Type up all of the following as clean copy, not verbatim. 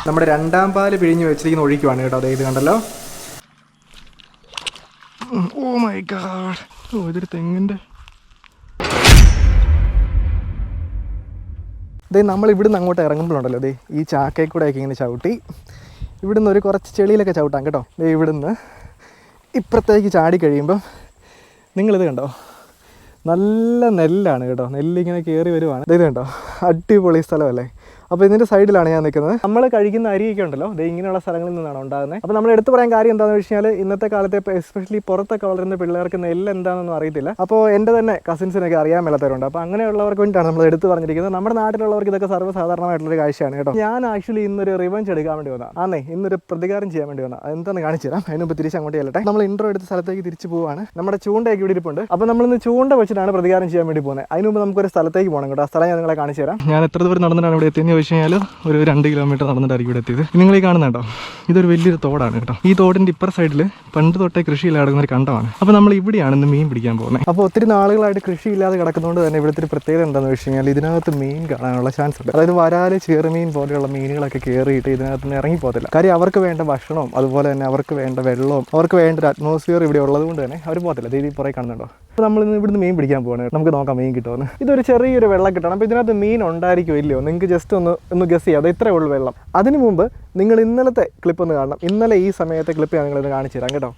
നമ്മുടെ രണ്ടാം പാല് പിഴിഞ്ഞ് വെച്ചിരിക്കുന്ന ഒഴിക്കുവാണ് കേട്ടോ. അതേ ഇത് കണ്ടല്ലോ. Oh my God. ഓ ഇതൊരു തെങ്ങിൻ്റെ. ഇതേ നമ്മൾ ഇവിടുന്ന് അങ്ങോട്ട് ഇറങ്ങുമ്പോഴുണ്ടല്ലോ, ദേ ഈ ചാക്കയിൽ കൂടെയൊക്കെ ഇങ്ങനെ ചവിട്ടി ഇവിടുന്ന് ഒരു കുറച്ച് ചെളിയിലൊക്കെ ചവിട്ടാം കേട്ടോ. ദേ ഇവിടുന്ന് ഇപ്പുറത്തേക്ക് ചാടി കഴിയുമ്പം നിങ്ങളിത് കണ്ടോ, നല്ല നെല്ലാണ് കേട്ടോ. നെല്ലിങ്ങനെ കയറി വരുവാണ്. ഇത് കണ്ടോ, അടിപൊളി സ്ഥലമല്ലേ. അപ്പോൾ ഇതിൻ്റെ സൈഡിലാണ് ഞാൻ നിൽക്കുന്നത്. നമ്മൾ കഴിക്കുന്ന അരിയൊക്കെ ഉണ്ടല്ലോ, ഇത് ഇങ്ങനെയുള്ള സ്ഥലങ്ങളിൽ നിന്നാണ് ഉണ്ടാകുന്നത്. അപ്പോൾ നമ്മൾ എടുത്തു പറയാൻ കാര്യം എന്താണെന്ന് വെച്ച് കഴിഞ്ഞാൽ ഇന്നത്തെ കാലത്തെ എസ്പെഷ്യലി പുറത്തൊക്കെ വളരുന്ന പിള്ളേർക്ക് നെല്ല് എന്താണെന്നൊന്നും അറിയത്തില്ല. അപ്പോൾ എൻ്റെ തന്നെ കസിൻസിനൊക്കെ അറിയാൻ മേലാത്തവരുണ്ട്. അപ്പോൾ അങ്ങനെയുള്ളവർക്ക് വേണ്ടിയിട്ടാണ് നമ്മൾ എടുത്തു പറഞ്ഞിരിക്കുന്നത്. നമ്മുടെ നാട്ടിലുള്ളവർക്ക് ഇതൊക്കെ സർവ്വസാധാരണമായിട്ടുള്ളൊരു കാഴ്ചയാണ് കേട്ടോ. ഞാൻ ആക്ച്വലി ഇന്നൊരു റിവഞ്ച് എടുക്കാൻ വേണ്ടി വന്നതാണ്. ഇന്നൊരു പ്രതികാരം ചെയ്യാൻ വേണ്ടി വന്നതാണ്. അതെന്താണെന്ന് കാണിച്ചു തരാം. അതിന് മുമ്പ് തിരിച്ച് അങ്ങോട്ട് ചെല്ലട്ടെ. നമ്മൾ ഇൻട്രോ എടുത്ത സ്ഥലത്തേക്ക് തിരിച്ച് പോവാണ്. നമ്മുടെ ചൂണ്ടയൊക്കെ ഇവിടെ ഇരിപ്പുണ്ട്. അപ്പോൾ നമ്മളിന്ന് ചൂണ്ട വെച്ചിട്ടാണ് പ്രതികാരം ചെയ്യാൻ വേണ്ടി പോകുന്നത്. അതിന് മുമ്പ് നമുക്കൊരു സ്ഥലത്തേക്ക് പോകണം കേട്ടോ. ആ സ്ഥലം ഞാൻ നിങ്ങളെ കാണിച്ചു തരാം. ഞാൻ എത്ര ദൂരം നടന്നിട്ടാണ് ഇവിടെ എത്തിയെന്ന് ചോദിച്ചു കഴിഞ്ഞാൽ ഒരു 2 കിലോമീറ്റർ നടന്നിട്ടായിരിക്കും ഇവിടെ എത്തിയത്. നിങ്ങൾ ഈ കാണുന്നുണ്ടോ, ഇതൊരു വലിയൊരു തോടാണ് കേട്ടോ. ഈ തോടിൻ്റെ ഇപ്പുറ സൈഡിൽ പണ്ട് തൊട്ടേ കൃഷിയില്ലാതെ കിടക്കുന്ന ഒരു കണ്ടമാണ്. അപ്പോൾ നമ്മൾ ഇവിടെയാണ് ഇന്ന് മീൻ പിടിക്കാൻ പോകുന്നത്. അപ്പോൾ ഒത്തിരി നാളുകളായിട്ട് കൃഷിയില്ലാതെ കിടക്കുന്നതുകൊണ്ട് തന്നെ ഇവിടുത്തെ ഒരു പ്രത്യേകത എന്താണെന്ന് വെച്ച് കഴിഞ്ഞാൽ ഇതിനകത്ത് മീൻ കാണാനുള്ള ചാൻസ് ഉണ്ട്. അതായത് വരാല്, ചെറുമീൻ പോലെയുള്ള മീനുകളൊക്കെ കയറിയിട്ട് ഇതിനകത്ത് നിന്ന് ഇറങ്ങിപ്പോകത്തില്ല. കാര്യം അവർക്ക് വേണ്ട ഭക്ഷണവും അതുപോലെ തന്നെ അവർക്ക് വേണ്ട വെള്ളവും അവർക്ക് വേണ്ട ഒരു അറ്റ്മോസ്ഫിയർ ഇവിടെ ഉള്ളത് കൊണ്ട് തന്നെ അവർ പോകത്തില്ല. ഇത് പുറകെ കാണുന്നുണ്ടോ. അപ്പോൾ നമ്മൾ ഇന്ന് ഇവിടുന്ന് മീൻ പിടിക്കാൻ പോവാണ്. നമുക്ക് നോക്കാം മീൻ കിട്ടുമെന്ന്. ഇതൊരു ചെറിയൊരു വെള്ളം കിട്ടണം. അപ്പോൾ ഇതിനകത്ത് മീൻ ഉണ്ടായിരിക്കും ഇല്ലയോ, നിങ്ങൾക്ക് ജസ്റ്റ് ഒന്ന് ഗസ് ചെയ്യാം. അത് ഇത്രയേ ഉള്ളൂ വെള്ളം. അതിനു മുമ്പ് നിങ്ങൾ ഇന്നലത്തെ ക്ലിപ്പ് ഒന്ന് കാണണം. ഇന്നലെ ഈ സമയത്തെ ക്ലിപ്പ് ഞാൻ നിങ്ങളിന്ന് കാണിച്ചു തരാം കേട്ടോ.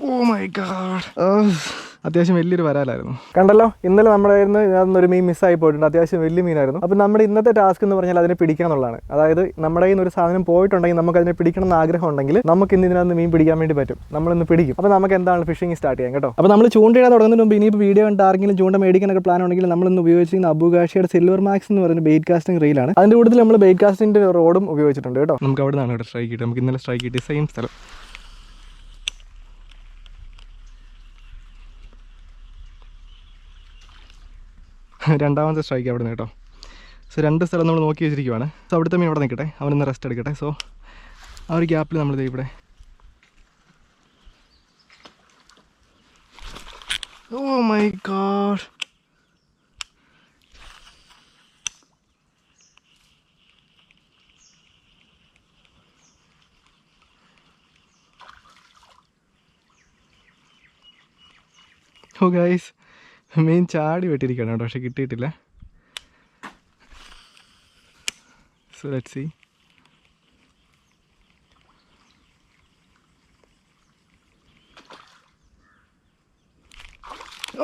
ഓ മൈ ഗാഡ്, അത്യാവശ്യം വലിയൊരു വരാലായിരുന്നു. കണ്ടല്ലോ, ഇന്നലെ നമ്മുടെ ഒരു മീൻ മിസ്സായി പോയിട്ടുണ്ട്. അത്യാവശ്യം വലിയ മീനായിരുന്നു. അപ്പോൾ നമ്മുടെ ഇന്നത്തെ ടാസ്ക് എന്ന് പറഞ്ഞാൽ അതിനെ പിടിക്കുക എന്നുള്ളതാണ്. അതായത് നമ്മുടെ കയ്യിൽ നിന്ന് ഒരു സാധനം പോയിട്ടുണ്ടെങ്കിൽ നമുക്ക് അതിനെ പിടിക്കണം എന്ന് ആഗ്രഹം ഉണ്ടെങ്കിൽ നമുക്ക് ഇന്ന് ഇതിനകത്ത് മീൻ പിടിക്കാൻ വേണ്ടി പറ്റും. നമ്മളിന്ന് പിടിക്കും. അപ്പോൾ നമുക്ക് എന്താണ് ഫിഷിംഗ് സ്റ്റാർട്ട് ചെയ്യാം കേട്ടോ. അപ്പോൾ നമ്മൾ ചൂണ്ടയിടാൻ തുടങ്ങുന്നതിന് മുമ്പ് ഇനിയിപ്പോൾ വീഡിയോ കണ്ട് ആരെങ്കിലും ചൂണ്ട മേടിക്കാനൊക്കെ പ്ലാൻ ഉണ്ടെങ്കിൽ നമ്മളിന്ന് ഉപയോഗിച്ചിരിക്കുന്ന അബുഗാഷിയുടെ സിൽവർ മാക്സ് എന്ന് പറയുന്ന ബെയ്റ്റ് കാസ്റ്റിംഗ് റീലാണ്. അതിൻ്റെ കൂടുതൽ നമ്മൾ ബെയ്റ്റ് കാസ്റ്റിൻ്റെ റോഡും ഉപയോഗിച്ചിട്ടുണ്ട് കേട്ടോ. നമുക്ക് അവിടെ നിന്നാണ് ഇവിടെ സ്ട്രൈക്ക് കിട്ടും. നമുക്ക് ഇന്നലെ സ്ട്രൈക്ക് കിട്ടിയ സെയിം സ്ഥലം. രണ്ടാമത്തെ സ്ട്രൈക്ക് അവിടെ നിന്ന് കേട്ടോ. സോ 2 സ്ഥലം നമ്മൾ നോക്കി വെച്ചിരിക്കുവാണ്. സോ അവിടുത്തെ മീൻ അവിടെ നിൽക്കട്ടെ, അവനൊന്ന് റെസ്റ്റ് എടുക്കട്ടെ. സോ ആ ഒരു ഗ്യാപ്പിൽ നമ്മൾ ഇവിടെ. Oh my God, oh guys, മീൻ ചാടി വെട്ടിയിരിക്കുകയാണ് കേട്ടോ. പക്ഷെ കിട്ടിയിട്ടില്ല. So let's see.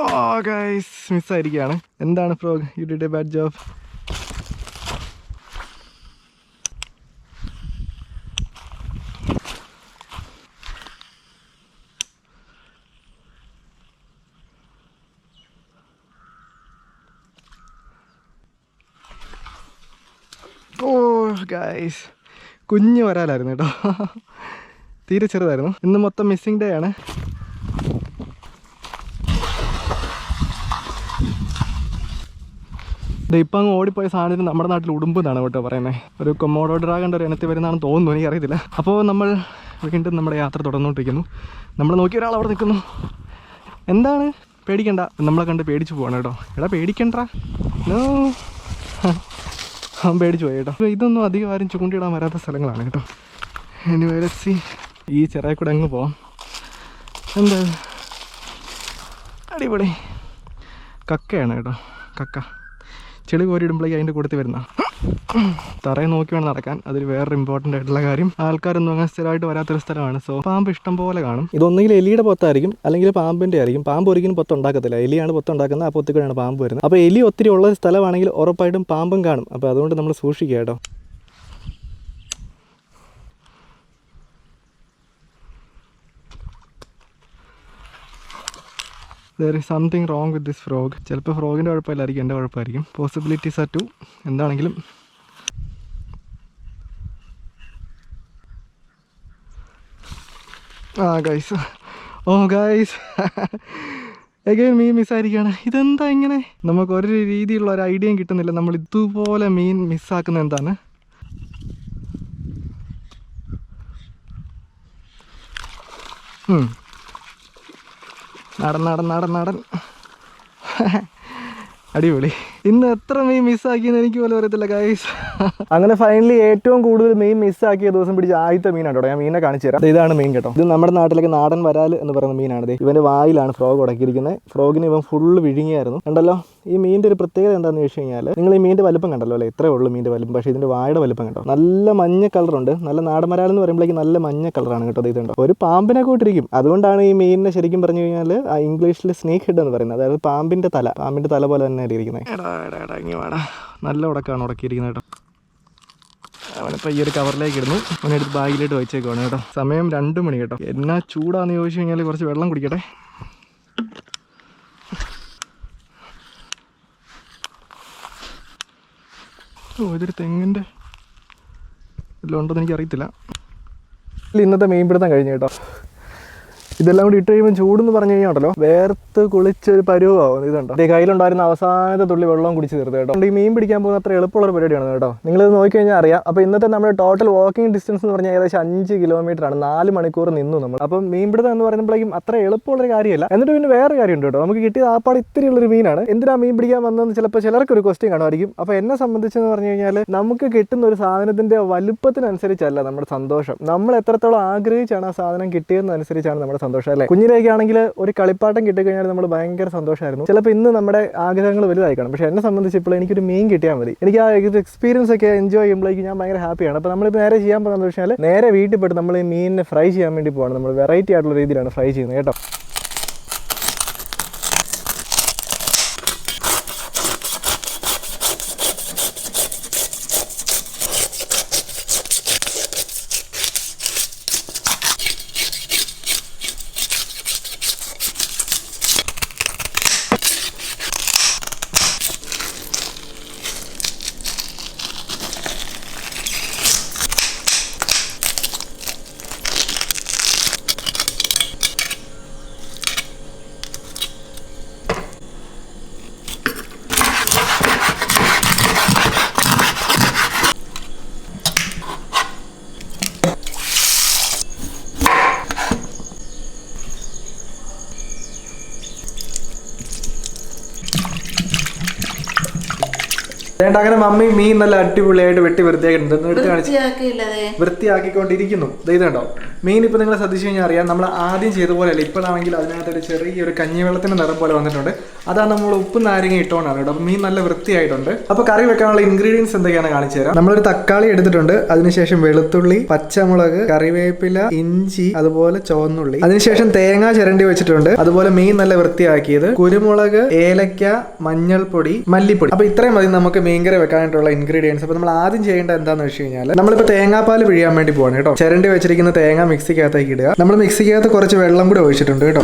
Oh guys, മിസ്സായിരിക്കുകയാണ്. എന്താണ് frog, you did a bad job. Oh guys, കുഞ്ഞ് വരാലായിരുന്നു കേട്ടോ. തീരെ ചെറുതായിരുന്നു. ഇന്ന് മൊത്തം മിസ്സിംഗ് ഡേ ആണ്. ഇപ്പം അങ്ങ് ഓടിപ്പോയ സാധനത്തിന് നമ്മുടെ നാട്ടിൽ ഉടുമ്പ് എന്നാണ് കേട്ടോ പറയുന്നത്. ഒരു കൊമോഡോ ഡ്രാഗൻ്റെ ഒരു ഇനത്തിൽ വരുന്നതാണെന്ന് തോന്നുന്നു, എനിക്കറിയത്തില്ല. അപ്പോൾ നമ്മൾ വീണ്ടും നമ്മുടെ യാത്ര തുടർന്നുകൊണ്ടിരിക്കുന്നു. നമ്മൾ നോക്കിയ ഒരാൾ അവിടെ നിൽക്കുന്നു. എന്താണ്, പേടിക്കണ്ട. നമ്മളെ കണ്ട് പേടിച്ച് പോവാണ് കേട്ടോ. എടാ പേടിക്കണ്ട, നോ. അവൻ പേടിച്ച് പോയി കേട്ടോ. ഇതൊന്നും അധികം ആരും ചൂണ്ടിയിടാൻ വരാത്ത സ്ഥലങ്ങളാണ് കേട്ടോ. Anyway let's see. ഈ ചെറിയ കൂടെ അങ്ങ് പോവാം. എന്താ അടിപൊളി കക്കയാണ് കേട്ടോ. കക്ക ചെളി കോരിയിടുമ്പോഴേക്ക് അതിൻ്റെ കൂട്ടത്തിൽ വരുന്ന തറയെ നോക്കി വേണം നടക്കാൻ. അതൊരു വേറൊരു ഇമ്പോർട്ടൻ്റ് ആയിട്ടുള്ള കാര്യം. ആൾക്കാരൊന്നും അങ്ങനെ സ്ഥിരമായിട്ട് വരാത്തൊരു സ്ഥലമാണ്. സോ പാമ്പ് ഇഷ്ടം പോലെ കാണും. ഇതൊന്നെങ്കിൽ എലിയുടെ പൊത്തായിരിക്കും, അല്ലെങ്കിൽ പാമ്പിൻ്റെ ആയിരിക്കും. പാമ്പ് ഒരിക്കലും പൊത്തുണ്ടാക്കത്തില്ല, എലിയാണ് പൊത്തുണ്ടാക്കുന്നത്. ആ പൊത്തിക്കൂടെയാണ് പാമ്പ് വരുന്നത്. അപ്പോൾ എലി ഒത്തിരി ഉള്ള സ്ഥലമാണെങ്കിൽ ഉറപ്പായിട്ടും പാമ്പും കാണും. അപ്പോൾ അതുകൊണ്ട് നമ്മൾ സൂക്ഷിക്കുക കേട്ടോ. There is something wrong with this frog. ചിലപ്പോൾ ഫ്രോഗിൻ്റെ കുഴപ്പമില്ലായിരിക്കും, എൻ്റെ കുഴപ്പമായിരിക്കും. Possibilities are two. എന്താണെങ്കിലും ഗൈസ്, ഓ ഗൈസ്, എഗൈൻ മീൻ മിസ്സായിരിക്കുകയാണ്. ഇതെന്താ ഇങ്ങനെ? നമുക്ക് ഒരു രീതിയിലുള്ള ഒരു ഐഡിയയും കിട്ടുന്നില്ല നമ്മൾ ഇതുപോലെ മീൻ മിസ്സാക്കുന്നത് എന്താണ്. നടൻ നടൻ നടൻ നടൻ അടിപൊളി. ഇന്ന് എത്ര മീൻ മിസ്സാക്കിയെന്ന് എനിക്ക് പോലും അറിയത്തില്ല ഗൈസ്. അങ്ങനെ ഫൈനലി ഏറ്റവും കൂടുതൽ മീൻ മിസ്സാക്കിയ ദിവസം പിടിച്ച ആദ്യത്തെ മീനാണ് കേട്ടോ. ഞാൻ മീനെ കാണിച്ചു തരാം. ഇതാണ് മീൻ കേട്ടോ. ഇത് നമ്മുടെ നാട്ടിലേക്ക് നാടൻ വരാൽ എന്ന് പറയുന്ന മീനാണ്. ഇവൻ്റെ വായിലാണ് ഫ്രോഗ് ഉടക്കിയിരിക്കുന്നത്. ഫ്രോഗിന് ഇവൻ ഫുള്ള് വിഴുങ്ങിയായിരുന്നു. കണ്ടല്ലോ. ഈ മീനിൻ്റെ ഒരു പ്രത്യേകത എന്താണെന്ന് വെച്ച് കഴിഞ്ഞാൽ നിങ്ങൾ ഈ മീൻ്റെ വലുപ്പം കണ്ടല്ലോ അല്ലേ? ഇത്രേ ഉള്ളൂ മീൻ്റെ വലുപ്പം. പക്ഷേ ഇതിൻ്റെ വായുടെ വലുപ്പം കണ്ടോ, നല്ല മഞ്ഞ കളറുണ്ട്. നല്ല നാടൻ വരാൽ എന്ന് പറയുമ്പോഴേക്കും നല്ല മഞ്ഞ കളറാണ് കേട്ടോ. ഇതുണ്ടോ, ഒരു പാമ്പിനെ കൂട്ടിരിക്കും. അതുകൊണ്ടാണ് ഈ മീനിനെ ശരിക്കും പറഞ്ഞു കഴിഞ്ഞാൽ ഇംഗ്ലീഷിൽ സ്നേക്ക് ഹെഡ് എന്ന് പറയുന്നത്. അതായത് പാമ്പിൻ്റെ തല പോലെ തന്നെ ഇരിക്കുന്നത്. ഇറങ്ങി വേടാ, നല്ല ഉടക്കാണ് ഉടക്കിയിരിക്കുന്നത് കേട്ടോ. അവനിപ്പോൾ ഈ ഒരു കവറിലേക്ക് ഇടുന്നു. അവനെടുത്ത് ബാഗിലോട്ട് വെച്ചേക്കുവാണ് കേട്ടോ. സമയം 2 മണി കേട്ടോ. എന്നാ ചൂടാന്ന് ചോദിച്ചു കഴിഞ്ഞാൽ കുറച്ച് വെള്ളം കുടിക്കട്ടെ. ഓ, ഇതൊരു തെങ്ങിൻ്റെ ഇതിലുണ്ടെന്ന് എനിക്കറിയത്തില്ല. ഇന്നത്തെ മീൻപിടുത്തം കഴിഞ്ഞു കേട്ടോ. ഇതെല്ലാം കൂടി ഇട്ട് കഴിയുമ്പോൾ ചൂടെന്ന് പറഞ്ഞു കഴിഞ്ഞാൽ ഉണ്ടല്ലോ വേർത്ത് കുളിച്ചൊരു പരുവാകും. ഇതുണ്ടോ, കയ്യിലുണ്ടായിരുന്ന അവസാനത്തെ തുള്ളി വെള്ളം കുടിച്ച് തീർത്ത് കേട്ടോ. ഈ മീൻ പിടിക്കാൻ പോകുന്ന അത്ര എളുപ്പമുള്ള പരിപാടിയാണ് കേട്ടോ. നിങ്ങളിത് നോക്കിക്കഴിഞ്ഞാൽ അറിയാം. അപ്പോൾ ഇന്നത്തെ നമ്മുടെ ടോട്ടൽ വാക്കിംഗ് ഡിസ്റ്റൻസ് എന്ന് പറഞ്ഞാൽ ഏകദേശം 5 കിലോമീറ്ററാണ്. 4 മണിക്കൂർ നിന്നു നമ്മൾ. അപ്പം മീൻപിടുത്തം എന്ന് പറയുമ്പോഴേക്കും അത്ര എളുപ്പമുള്ളൊരു കാര്യമല്ല. എന്നിട്ട് പിന്നെ വേറെ കാര്യമുണ്ട് കേട്ടോ. നമുക്ക് കിട്ടിയ ആപ്പാട് ഇത്തിരിയുള്ളൊരു മീനാണ്. എന്തിനാ മീൻ പിടിക്കാൻ വന്നതെന്ന് ചിലപ്പോൾ ചിലർക്കൊരു ക്വസ്റ്റ്യൻ കാണുമായിരിക്കും. അപ്പോൾ എന്നെ സംബന്ധിച്ചെന്ന് പറഞ്ഞു കഴിഞ്ഞാൽ നമുക്ക് കിട്ടുന്ന ഒരു സാധനത്തിൻ്റെ വലുപ്പത്തിനനുസരിച്ചല്ല നമ്മുടെ സന്തോഷം. നമ്മൾ എത്രത്തോളം ആഗ്രഹിച്ചാണ് ആ സാധനം കിട്ടിയതെന്നനുസരിച്ചാണ് നമ്മുടെ സന്തോഷം അല്ലേ? കുഞ്ഞിലേക്ക് ആണെങ്കിൽ ഒരു കളിപ്പാട്ടം കിട്ടിക്കഴിഞ്ഞാൽ നമ്മൾ ഭയങ്കര സന്തോഷമായിരുന്നു. ചിലപ്പോൾ ഇന്ന് നമ്മുടെ ആഗ്രഹങ്ങൾ വലുതായി കാണും. പക്ഷേ എന്നെ സംബന്ധിച്ച് ഇപ്പോൾ എനിക്കൊരു മീൻ കിട്ടിയാൽ മതി. എനിക്ക് ആ എക്സ്പീരിയൻസ് ഒക്കെ എൻജോയ് ചെയ്യുമ്പോഴേക്കും ഞാൻ ഭയങ്കര ഹാപ്പിയാണ്. അപ്പോൾ നമ്മളിപ്പോൾ നേരെ ചെയ്യാൻ പോകുന്നത് വെച്ചാൽ നേരെ വീട്ടിൽ പോയിട്ട് നമ്മൾ ഈ മീനിനെ ഫ്രൈ ചെയ്യാൻ വേണ്ടി പോവാണ്. നമ്മൾ വെറൈറ്റി ആയിട്ടുള്ള രീതിയിലാണ് ഫ്രൈ ചെയ്യുന്നത് കേട്ടോ. അങ്ങനെ മമ്മി മീൻ നല്ല അടിപൊളിയായിട്ട് വെട്ടി വൃത്തിയാക്കിക്കൊണ്ടിരിക്കുന്നു. ഇതുണ്ടോ മീൻ. ഇപ്പൊ നിങ്ങൾ ശ്രദ്ധിച്ചു കഴിഞ്ഞാൽ അറിയാം, നമ്മൾ ആദ്യം ചെയ്ത പോലെ അല്ല. ഇപ്പോഴാണെങ്കിൽ അതിനകത്തൊരു ചെറിയൊരു കഞ്ഞിവെള്ളത്തിന്റെ നിറം പോലെ വന്നിട്ടുണ്ട്. അതാണ് നമ്മൾ ഉപ്പും നാരങ്ങ ഇട്ടുകൊണ്ടാണ് കേട്ടോ. അപ്പൊ മീൻ നല്ല വൃത്തിയായിട്ടുണ്ട്. അപ്പൊ കറി വെക്കാനുള്ള ഇൻഗ്രീഡിയൻസ് എന്തൊക്കെയാണ് കാണിച്ചു തരാം. നമ്മളൊരു തക്കാളി എടുത്തിട്ടുണ്ട്. അതിനുശേഷം വെളുത്തുള്ളി, പച്ചമുളക്, കറിവേപ്പില, ഇഞ്ചി, അതുപോലെ ചുവന്നുള്ളി. അതിനുശേഷം തേങ്ങ ചിരണ്ടി വെച്ചിട്ടുണ്ട്. അതുപോലെ മീൻ നല്ല വൃത്തിയാക്കിയത്, കുരുമുളക്, ഏലക്ക, മഞ്ഞൾപ്പൊടി, മല്ലിപ്പൊടി. അപ്പൊ ഇത്രയും മതി നമുക്ക് മീൻകറി വെക്കാനായിട്ടുള്ള ഇൻഗ്രീഡിയൻസ്. അപ്പോൾ നമ്മൾ ആദ്യം ചെയ്യേണ്ടത് എന്താണെന്ന് വെച്ച് കഴിഞ്ഞാൽ നമ്മളിപ്പോൾ തേങ്ങാപ്പാൽ പിഴിയാൻ വേണ്ടി പോവാണ് കേട്ടോ. ചിരണ്ടി വെച്ചിരിക്കുന്ന തേങ്ങ മിക്സിക്കകത്തേക്ക് ഇടുക. നമ്മൾ മിക്സിക്കകത്ത് കുറച്ച് വെള്ളം കൂടി ഒഴിച്ചിട്ടുണ്ട് കേട്ടോ.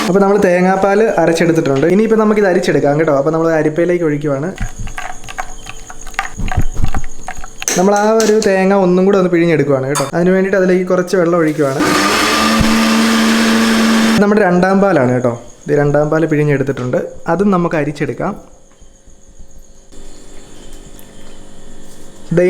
അപ്പോൾ നമ്മൾ തേങ്ങാപ്പാൽ അരച്ചെടുത്തിട്ടുണ്ട്. ഇനിയിപ്പോൾ നമുക്കിത് അരിച്ചെടുക്കാം കേട്ടോ. അപ്പോൾ നമ്മൾ അരിപ്പയിലേക്ക് ഒഴിക്കുവാണ്. നമ്മൾ ആ ഒരു തേങ്ങ ഒന്നും കൂടെ ഒന്ന് പിഴിഞ്ഞെടുക്കുവാണ് കേട്ടോ. അതിന് വേണ്ടിയിട്ട് അതിലേക്ക് കുറച്ച് വെള്ളം ഒഴിക്കുവാണ്. നമ്മുടെ 2ാം പാലാണ് കേട്ടോ. ഇത് 2ാം പാൽ പിഴിഞ്ഞെടുത്തിട്ടുണ്ട്. അതും നമുക്ക് അരിച്ചെടുക്കാം.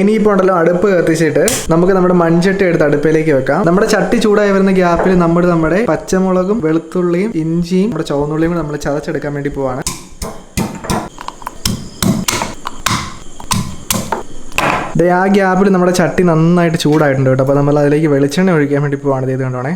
ഇനിയിപ്പോൾ ഉണ്ടല്ലോ അടുപ്പ് കത്തിച്ചിട്ട് നമുക്ക് നമ്മുടെ മൺചട്ടി എടുത്ത് അടുപ്പിലേക്ക് വെക്കാം. നമ്മുടെ ചട്ടി ചൂടായി വരുന്ന ഗ്യാപ്പിൽ നമ്മുടെ പച്ചമുളകും, വെളുത്തുള്ളിയും, ഇഞ്ചിയും, നമ്മുടെ ചുവന്നുള്ളിയും നമ്മൾ ചതച്ചെടുക്കാൻ വേണ്ടി പോവാണ്. ആ ഗ്യാപ്പിൽ നമ്മുടെ ചട്ടി നന്നായിട്ട് ചൂടായിട്ടുണ്ട് കേട്ടോ. അപ്പോൾ നമ്മൾ അതിലേക്ക് വെളിച്ചെണ്ണ ഒഴിക്കാൻ വേണ്ടി പോവാണ്. ഇത് കണ്ടോണേ.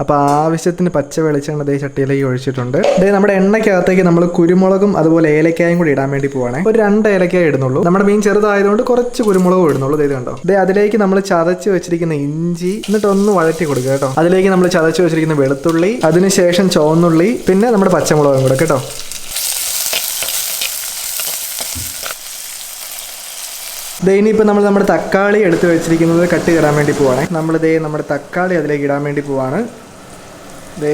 അപ്പോൾ ആവശ്യത്തിന് പച്ച വെളിച്ചെണ്ണ ദേ ചട്ടിയിലേക്ക് ഒഴിച്ചിട്ടുണ്ട്. നമ്മുടെ എണ്ണയ്ക്കകത്തേക്ക് നമ്മൾ കുരുമുളകും അതുപോലെ ഏലക്കായും കൂടി ഇടാൻ വേണ്ടി പോവാണേ. ഒരു 2 ഏലക്കായ ഇടുന്നുള്ളൂ. നമ്മുടെ മീൻ ചെറുതായതുകൊണ്ട് കുറച്ച് കുരുമുളകും ഇടുന്നുള്ളൂ. ഇത് കണ്ടോ. അതിലേക്ക് നമ്മൾ ചതച്ച് വെച്ചിരിക്കുന്ന ഇഞ്ചി എന്നിട്ട് ഒന്ന് വഴറ്റി കൊടുക്കുക കേട്ടോ. അതിലേക്ക് നമ്മൾ ചതച്ച് വെച്ചിരിക്കുന്ന വെളുത്തുള്ളി, അതിനുശേഷം ചുവന്നുള്ളി, പിന്നെ നമ്മുടെ പച്ചമുളകും കൂടെ കേട്ടോ. ഇനിയിപ്പോൾ നമ്മൾ നമ്മുടെ തക്കാളി എടുത്ത് വെച്ചിരിക്കുന്നത് കട്ട് കയറാൻ വേണ്ടി പോവാണേ. നമ്മൾ നമ്മുടെ തക്കാളി അതിലേക്ക് ഇടാൻ വേണ്ടി പോവാണ്.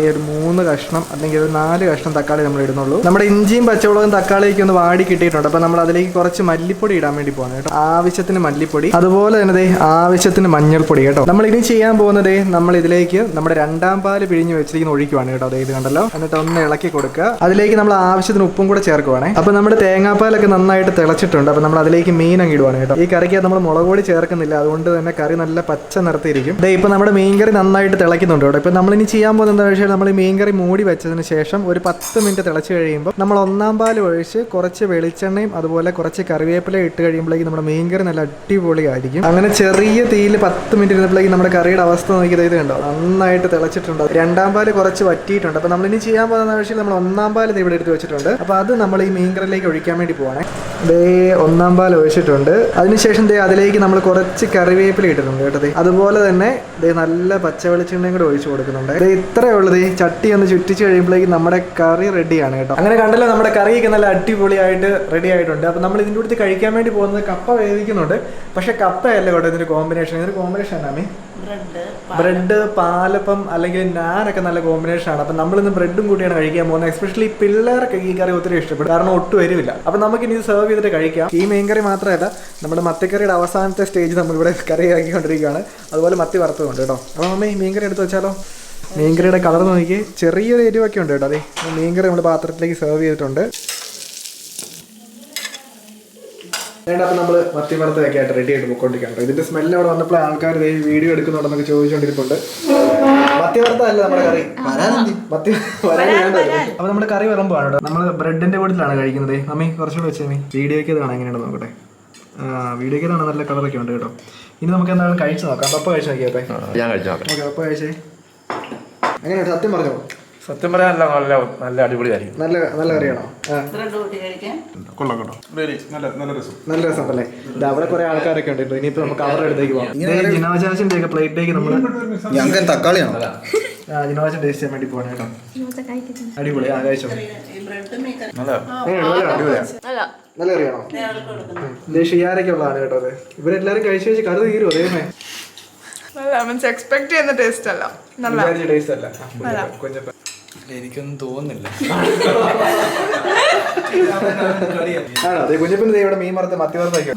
ഒരു 3 കഷ്ണം അല്ലെങ്കിൽ ഒരു 4 കഷ്ണം തക്കാളി നമ്മൾ ഇടുന്നുള്ളൂ. നമ്മുടെ ഇഞ്ചിയും പച്ചമുളകും തക്കാളിയൊക്കെ ഒന്ന് വാടി കിട്ടിയിട്ടുണ്ട്. അപ്പോൾ നമ്മൾ അതിലേക്ക് കുറച്ച് മല്ലിപ്പൊടി ഇടാൻ വേണ്ടി പോകണം കേട്ടോ. ആവശ്യത്തിന് മല്ലിപ്പൊടി, അതുപോലെ തന്നെ ആവശ്യത്തിന് മഞ്ഞൾപ്പൊടി കേട്ടോ. നമ്മൾ ഇനി ചെയ്യാൻ പോകുന്നത് നമ്മൾ ഇതിലേക്ക് നമ്മുടെ 2ാം പാല് പിഴിഞ്ഞ് വെച്ചിരിക്കുന്ന ഒഴിക്കുവാണ് കേട്ടോ. ഇത് കണ്ടല്ലോ. എന്നിട്ട് ഒന്ന് ഇളക്കി കൊടുക്കുക. അതിലേക്ക് നമ്മൾ ആവശ്യത്തിന് ഉപ്പും കൂടെ ചേർക്കുവാണേ. അപ്പോൾ നമ്മുടെ തേങ്ങാപ്പാലൊക്കെ നന്നായിട്ട് തിളച്ചിട്ടുണ്ട്. അപ്പോൾ നമ്മൾ അതിലേക്ക് മീൻ അങ്ങ് ഇടുവാണ് കേട്ടോ. ഈ കറിക്ക് നമ്മൾ മുളക് പൊടി ചേർക്കുന്നില്ല, അതുകൊണ്ട് തന്നെ കറി നല്ല പച്ച നിറത്തിരിക്കും. ഇപ്പോൾ നമ്മുടെ മീൻ കറി നന്നായിട്ട് തിളയ്ക്കുന്നുണ്ട് കേട്ടോ. ഇപ്പോൾ നമ്മളിനി ചെയ്യാൻ പോകുന്നത് വെച്ചാൽ നമ്മൾ ഈ മീൻകറി മൂടി വെച്ചതിന് ശേഷം ഒരു 10 മിനിറ്റ് തിളച്ച് കഴിയുമ്പോൾ നമ്മൾ ഒന്നാം പാൽ ഒഴിച്ച് കുറച്ച് വെളിച്ചെണ്ണയും അതുപോലെ കുറച്ച് കറിവേപ്പില ഇട്ട് കഴിയുമ്പോഴേക്കും നമ്മുടെ മീൻകറി നല്ല അടിപൊളിയായിരിക്കും. അങ്ങനെ ചെറിയ തീയിൽ 10 മിനിറ്റ് ഇരുന്നപ്പോഴേക്കും നമ്മുടെ കറിയുടെ അവസ്ഥ നോക്കിയത് ഇത് കണ്ടോ, നന്നായിട്ട് തിളച്ചിട്ടുണ്ട്. രണ്ടാം പാൽ കുറച്ച് വറ്റിയിട്ടുണ്ട്. അപ്പോൾ നമ്മളിനി ചെയ്യാൻ പോകുന്ന വെച്ചാൽ നമ്മൾ ഒന്നാം പാൽ ഇവിടെ എടുത്ത് വെച്ചിട്ടുണ്ട്. അപ്പോൾ അത് നമ്മൾ ഈ മീൻകറിയിലേക്ക് ഒഴിക്കാൻ വേണ്ടി പോവാണേ. ദേ ഒന്നാം പാൽ ഒഴിച്ചിട്ടുണ്ട്. അതിനുശേഷം ദേ അതിലേക്ക് നമ്മൾ കുറച്ച് കറിവേപ്പില ഇട്ടിട്ടുണ്ട് കേട്ടത്. അതുപോലെ തന്നെ ദേ നല്ല പച്ച വെളിച്ചെണ്ണയും കൂടെ ഒഴിച്ചു കൊടുക്കുന്നുണ്ട്. ദേ ഇത്രയേ ഉള്ളത്. ഈ ചട്ടി ഒന്ന് ചുറ്റിച്ച് കഴിയുമ്പോഴേക്കും നമ്മുടെ കറി റെഡിയാണ് കേട്ടോ. അങ്ങനെ കണ്ടല്ലോ, നമ്മുടെ കറിയൊക്കെ നല്ല അടിപൊളിയായിട്ട് റെഡി ആയിട്ടുണ്ട്. അപ്പോൾ നമ്മൾ ഇതിൻ്റെ കൂടെ കഴിക്കാൻ വേണ്ടി പോകുന്നത് കപ്പ വേവിക്കുന്നുണ്ട്. പക്ഷേ കപ്പയല്ല കേട്ടോ ഇതിൻ്റെ കോമ്പിനേഷൻ. ഇതിൻ്റെ കോമ്പിനേഷൻ ആണ് ബ്രെഡ്, പാലപ്പം അല്ലെങ്കിൽ നാനൊക്കെ നല്ല കോമ്പിനേഷനാണ്. അപ്പം നമ്മളിന്ന് ബ്രെഡും കൂട്ടിയാണ് കഴിക്കാൻ പോകുന്നത്. എസ്പെഷ്യലി പിള്ളേർക്ക് ഈ കറി ഒത്തിരി ഇഷ്ടപ്പെടും, കാരണം ഒട്ടും എരിവില്ല. അപ്പം നമുക്കിനി ഇത് സെർവ് ചെയ്തിട്ട് കഴിക്കാം. ഈ മീൻ കറി മാത്രമല്ല, നമ്മുടെ മത്തിക്കറിയുടെ അവസാനത്തെ സ്റ്റേജ് നമ്മളിവിടെ കറി ആക്കിക്കൊണ്ടിരിക്കുകയാണ്. അതുപോലെ മത്തി വറുത്തതുണ്ട് കേട്ടോ. അപ്പോൾ മമ്മി മീൻ കറി എടുത്ത് വെച്ചാലോ? മീൻകറിയുടെ കളർ നോക്കി ചെറിയൊരു എരിവൊക്കെ ഉണ്ട് കേട്ടോ. അതെ, മീൻകറി നമ്മൾ പാത്രത്തിലേക്ക് സെർവ് ചെയ്തിട്ടുണ്ട്. അപ്പം നമ്മൾ മത്തി വറുത്തൊക്കെ ആയിട്ട് റെഡി ആയിട്ട് പോയിക്കൊണ്ടിരിക്കുകയാണ്. ഇതിന്റെ സ്മെല്ല് അവിടെ വന്നപ്പോൾ ആൾക്കാർ വീഡിയോ എടുക്കുന്നുണ്ടെന്നൊക്കെ ചോദിച്ചുകൊണ്ടിരിപ്പുണ്ട്. മത്തി വറുത്തല്ല നമ്മുടെ കറി, മത്തി വരാൻ. അപ്പൊ നമ്മുടെ കറി വിളമ്പാണ് കേട്ടോ. നമ്മൾ ബ്രെഡിന്റെ കൂട്ടത്തിലാണ് കഴിക്കുന്നത്. മമ്മി കുറച്ചുകൂടെ വെച്ചേ, വീഡിയോയ്ക്ക് കാണാം എങ്ങനെയാണെന്ന് നോക്കട്ടെ. വീഡിയോയ്ക്ക് കാണാൻ നല്ല കളറൊക്കെ ഉണ്ട് കേട്ടോ. ഇനി നമുക്ക് എന്തായാലും കഴിച്ചു നോക്കാം. പപ്പ കഴിച്ചു നോക്കിയപ്പോ ഞാൻ കഴിച്ചു നോക്കാം. ഓക്കെ, പപ്പ കഴിച്ചേ. എങ്ങനെയാണ് സത്യം പറഞ്ഞോ? സത്യം പറയാൻ നല്ല അടിപൊളിയായിരിക്കും. നല്ല കറിയാണോ? നല്ല രസം അല്ലേ? അവിടെ കുറെ ആൾക്കാരൊക്കെ ഉണ്ട്. ഇനിയിപ്പോ നമുക്ക് അവരുടെ അടുത്തേക്ക് പോകാം. ജിനോജാസിന്റെ ഒക്കെ പ്ലേറ്റിലേക്ക് നമ്മള് തക്കാളിയാണോ? ജിനോജൻ ടേസ്റ്റ് ചെയ്യാൻ വേണ്ടി പോകണം കേട്ടോ. അടിപൊളി. കഴിച്ചോ? നല്ല കറിയാണോ? ഷിയാരൊക്കെ ഉള്ളതാണ് കേട്ടോ. അത് ഇവരെല്ലാരും കഴിച്ചു കഴിച്ച് കറി തീരും. അതേമേ എക്സ്പെക്ട് ചെയ്യുന്ന ടേസ്റ്റ് അല്ല, നല്ല ടേസ്റ്റ് അല്ല. എനിക്കൊന്നും തോന്നുന്നില്ല. ആണോ? അതെ, കുഞ്ഞപ്പൻ ഇവിടെ മീൻ വറുത്ത് മത്തി വറുത്തൊക്കെ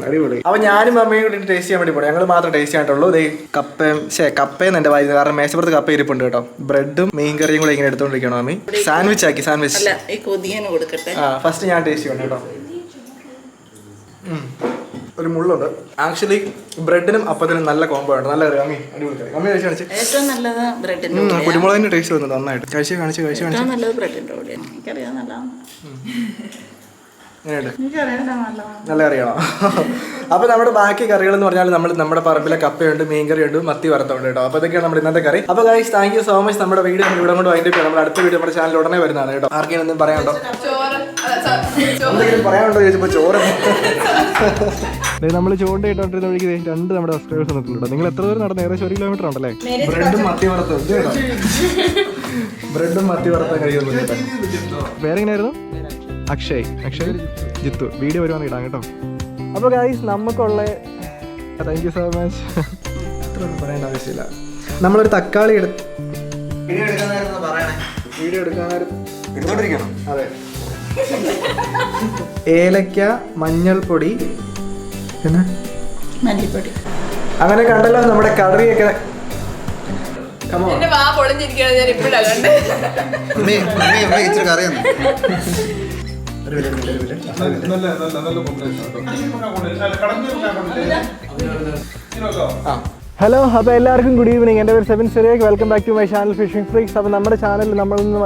അടിപൊളി. അപ്പൊ ഞാനും അമ്മയും കൂടി ടേസ്റ്റ് ചെയ്യാൻ വേണ്ടി പോകണം. ഞങ്ങൾ മാത്രം ടേസ്റ്റ് ചെയ്യാനുള്ളൂ. കപ്പയെന്ന് എന്റെ വായി, കാരണം മേശപ്പുറത്ത് കപ്പ ഇരിപ്പുണ്ട് കേട്ടോ. ബ്രെഡും മീൻ കറിയും കൂടെ ഇങ്ങനെ എടുത്തോണ്ടിരിക്കണം അമ്മി. സാൻഡ്വിച്ച് ആക്കി. ഫസ്റ്റ് ഞാൻ ടേസ്റ്റ് ചെയ്യണം കേട്ടോ. ഒരു മുള്ളുണ്ട്. ആക്ച്വലി ബ്രെഡിനും അപ്പത്തിനും നല്ല കോംബോ ആണ്. നല്ല കറി. അമ്മി അടിപൊളി കറി. അമ്മി കഴിച്ചു കാണിച്ചു. കുരുമുളകിന്റെ ടേസ്റ്റ് വന്നത് നന്നായിട്ട്. കഴിച്ചു നല്ല കറിയാണോ? അപ്പൊ നമ്മുടെ ബാക്കി കറികൾ എന്ന് പറഞ്ഞാൽ നമ്മുടെ പറമ്പിലെ കപ്പയുണ്ട്, മീൻകറിയുണ്ട്, മത്തി വറുത്തുണ്ട് കേട്ടോ. അപ്പൊ ഇതൊക്കെയാണ് നമ്മുടെ ഇന്നത്തെ കറി. അപ്പൊ guys, thank you so much. നമ്മുടെ വീഡിയോ നമ്മൾ ഇവിടെ കൊണ്ട് വൈകിട്ട് നമ്മുടെ അടുത്ത വീഡിയോ നമ്മുടെ ചാനൽ ഉടനെ വരുന്നതാണ് കേട്ടോ. ആർക്കെങ്കിലും എന്തെങ്കിലും പറയാനുണ്ടോ? എന്തെങ്കിലും പറയാനുണ്ടോ ചോദിച്ചപ്പോ ചോറ്. നമ്മൾ ചൂണ്ടയിട്ടോണ്ടിരുന്ന വഴിക്ക് 2 നമ്മുടെ സബ്സ്ക്രൈബേഴ്സ് വന്നിട്ടുണ്ട്. നിങ്ങൾ എത്ര ദൂരം നടന്നു? ഏകദേശം 1 കിലോമീറ്റർ ഉണ്ടല്ലേ? ബ്രെഡും മത്തി വറുത്തും കഴിയുന്നുണ്ട്. പേരെങ്ങനെയായിരുന്നു? അക്ഷയ് ജിത്തു. വീഡിയോ വരുവാന്ന് ഇടാം കേട്ടോ. അപ്പോൾ ഗൈസ്, നമുക്കുള്ള താങ്ക് യു സോ മച്ച്. അത്രയൊന്നും പറയേണ്ട ആവശ്യമില്ല. നമ്മളൊരു തക്കാളി എടുത്ത് വീഡിയോ എടുക്കാനായിരുന്നു. അതെ, ഏലക്ക, മഞ്ഞൾപ്പൊടി, പിന്നെ മല്ലിപ്പൊടി. അങ്ങനെ കണ്ടല്ലോ നമ്മുടെ കറിയൊക്കെ. ഹലോ, അപ്പോൾ എല്ലാവർക്കും ഗുഡ് ഈവനിങ്. എൻ്റെ പേര് Sebin Cyriac. Welcome back to my channel fishing freaks. അപ്പോൾ നമ്മുടെ ചാനലിൽ നമ്മളിന്ന്